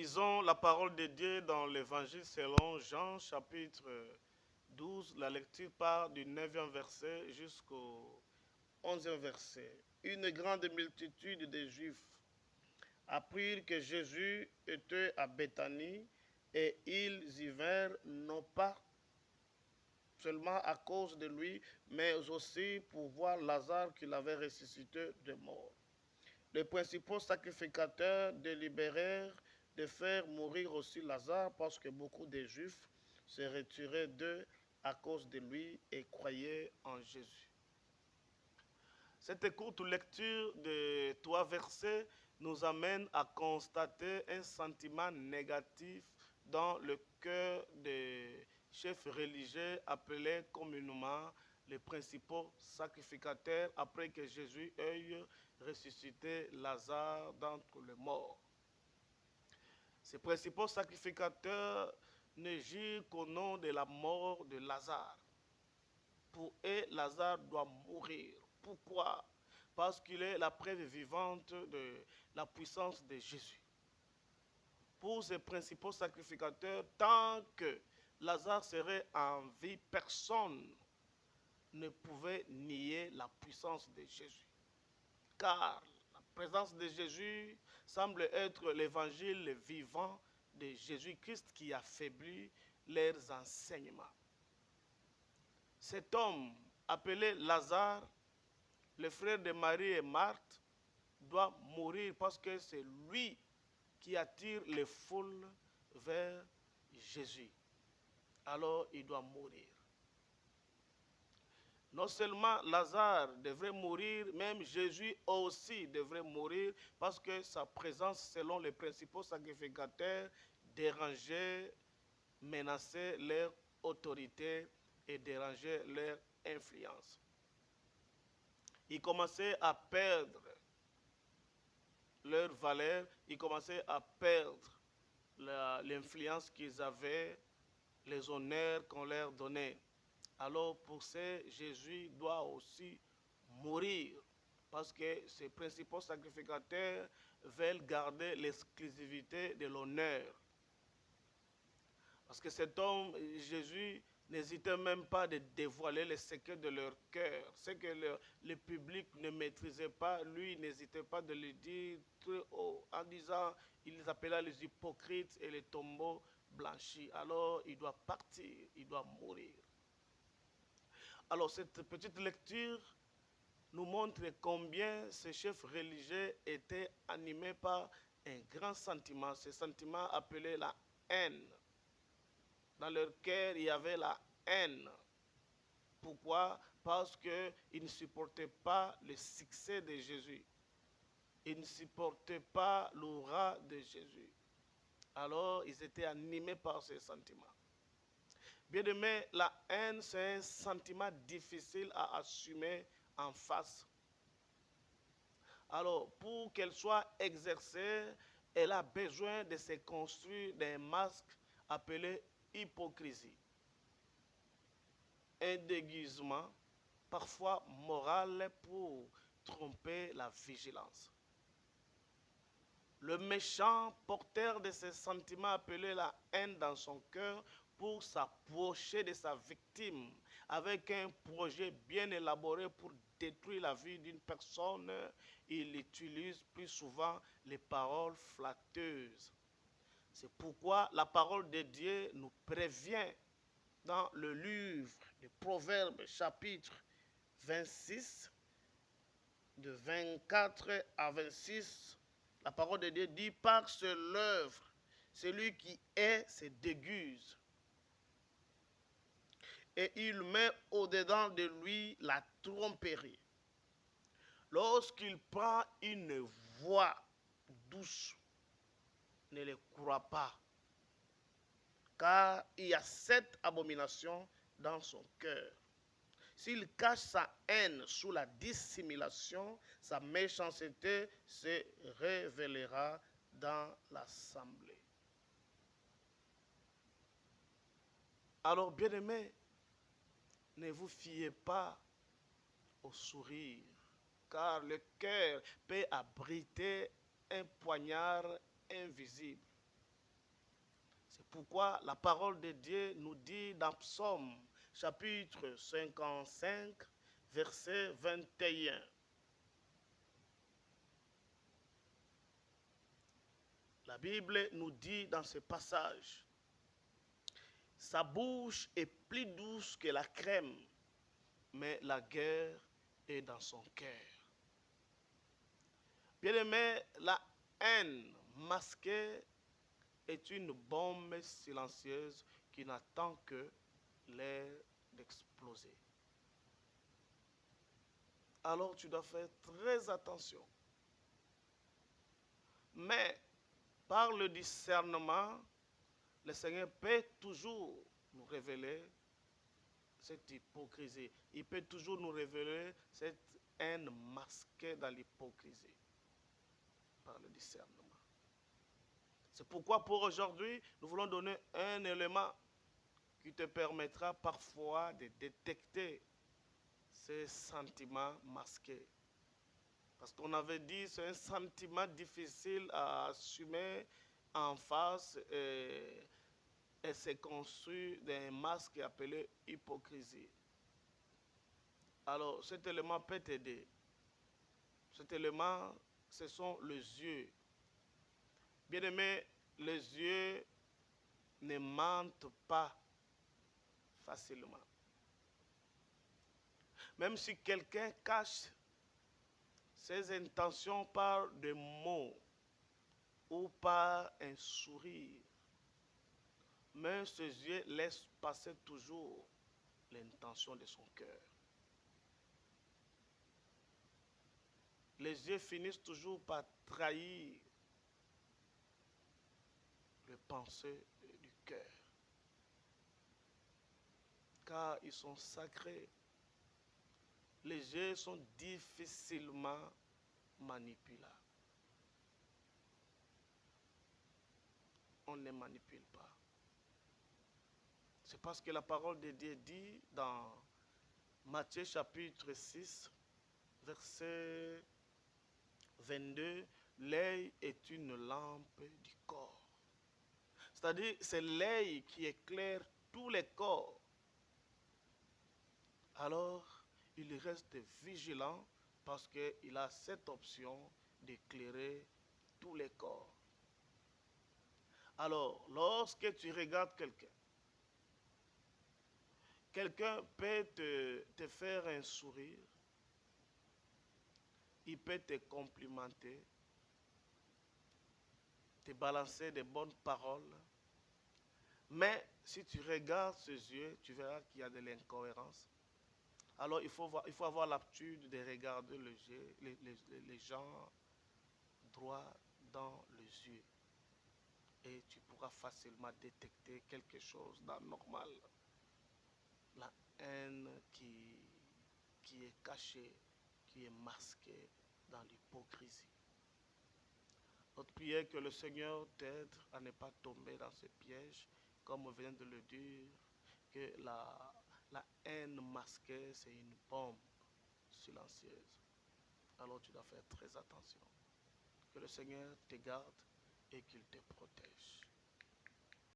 Lisons la parole de Dieu dans l'évangile selon Jean chapitre 12. La lecture part du 9e verset jusqu'au 11e verset. Une grande multitude de Juifs apprirent que Jésus était à Béthanie et ils y vinrent non pas seulement à cause de lui, mais aussi pour voir Lazare qu'il avait ressuscité de mort. Les principaux sacrificateurs délibérèrent de faire mourir aussi Lazare parce que beaucoup de Juifs se retiraient d'eux à cause de lui et croyaient en Jésus. Cette courte lecture de 3 versets nous amène à constater un sentiment négatif dans le cœur des chefs religieux appelés communément les principaux sacrificateurs après que Jésus ait ressuscité Lazare d'entre les morts. Ces principaux sacrificateurs ne jurent qu'au nom de la mort de Lazare. Pour eux, Lazare doit mourir. Pourquoi? Parce qu'il est la preuve vivante de la puissance de Jésus. Pour ces principaux sacrificateurs, tant que Lazare serait en vie, personne ne pouvait nier la puissance de Jésus. Car la présence de Jésus semble être l'évangile vivant de Jésus-Christ qui affaiblit leurs enseignements. Cet homme appelé Lazare, le frère de Marie et Marthe, doit mourir parce que c'est lui qui attire les foules vers Jésus. Alors il doit mourir. Non seulement Lazare devrait mourir, même Jésus aussi devrait mourir parce que sa présence, selon les principaux sacrificateurs, dérangeait, menaçait leur autorité et dérangeait leur influence. Ils commençaient à perdre leur valeur, ils commençaient à perdre l'influence qu'ils avaient, les honneurs qu'on leur donnait. Alors pour ça, Jésus doit aussi mourir parce que ses principaux sacrificateurs veulent garder l'exclusivité de l'honneur. Parce que cet homme, Jésus, n'hésitait même pas de dévoiler les secrets de leur cœur. Ce que le public ne maîtrisait pas, lui n'hésitait pas de le dire très haut, en disant, il les appela les hypocrites et les tombeaux blanchis. Alors il doit partir, il doit mourir. Alors cette petite lecture nous montre combien ces chefs religieux étaient animés par un grand sentiment, ce sentiment appelé la haine. Dans leur cœur, il y avait la haine. Pourquoi? Parce qu'ils ne supportaient pas le succès de Jésus. Ils ne supportaient pas l'aura de Jésus. Alors, ils étaient animés par ces sentiments. Bien-aimé, la haine, c'est un sentiment difficile à assumer en face. Alors, pour qu'elle soit exercée, elle a besoin de se construire d'un masque appelé hypocrisie. Un déguisement, parfois moral, pour tromper la vigilance. Le méchant, porteur de ces sentiments appelés la haine dans son cœur, pour s'approcher de sa victime avec un projet bien élaboré pour détruire la vie d'une personne, il utilise plus souvent les paroles flatteuses. C'est pourquoi la parole de Dieu nous prévient dans le livre des Proverbes, chapitre 26, de 24 à 26, la parole de Dieu dit, par l'œuvre, celui qui est se déguise. Et il met au-dedans de lui la tromperie. Lorsqu'il prend une voix douce, ne le crois pas, car il y a 7 abominations dans son cœur. S'il cache sa haine sous la dissimulation, sa méchanceté se révélera dans l'assemblée. Alors, bien-aimés, ne vous fiez pas au sourire, car le cœur peut abriter un poignard invisible. pourquoi la parole de Dieu nous dit dans Psaume chapitre 55, verset 21. La Bible nous dit dans ce passage, sa bouche est plus douce que la crème, mais la guerre est dans son cœur. Bien-aimé, la haine masquée est une bombe silencieuse qui n'attend que l'air d'exploser. Alors tu dois faire très attention. Mais par le discernement, le Seigneur peut toujours nous révéler cette hypocrisie. Il peut toujours nous révéler cette haine masquée dans l'hypocrisie par le discernement. C'est pourquoi pour aujourd'hui, nous voulons donner un élément qui te permettra parfois de détecter ces sentiments masqués. Parce qu'on avait dit c'est un sentiment difficile à assumer en face et c'est construit d'un masque appelé hypocrisie. Alors cet élément peut t'aider. Cet élément, ce sont les yeux. Bien-aimé, les yeux ne mentent pas facilement. Même si quelqu'un cache ses intentions par des mots ou par un sourire, mais ses yeux laissent passer toujours l'intention de son cœur. Les yeux finissent toujours par trahir les pensées du cœur, car ils sont sacrés. Les yeux sont difficilement manipulables. On ne les manipule pas. C'est parce que la parole de Dieu dit dans Matthieu chapitre 6, verset 22, l'œil est une lampe du corps. C'est-à-dire, c'est l'œil qui éclaire tous les corps. Alors, il reste vigilant parce qu'il a cette option d'éclairer tous les corps. Alors, lorsque tu regardes quelqu'un, quelqu'un peut te faire un sourire, il peut te complimenter, te balancer des bonnes paroles, mais si tu regardes ses yeux, tu verras qu'il y a de l'incohérence. Alors il faut avoir l'habitude de regarder les gens droit dans les yeux. Et tu pourras facilement détecter quelque chose d'anormal. La haine qui est cachée, qui est masquée dans l'hypocrisie. Notre prière est que le Seigneur t'aide à ne pas tomber dans ce piège, comme on vient de le dire, que la haine masquée, c'est une bombe silencieuse. Alors tu dois faire très attention. Que le Seigneur te garde et qu'il te protège.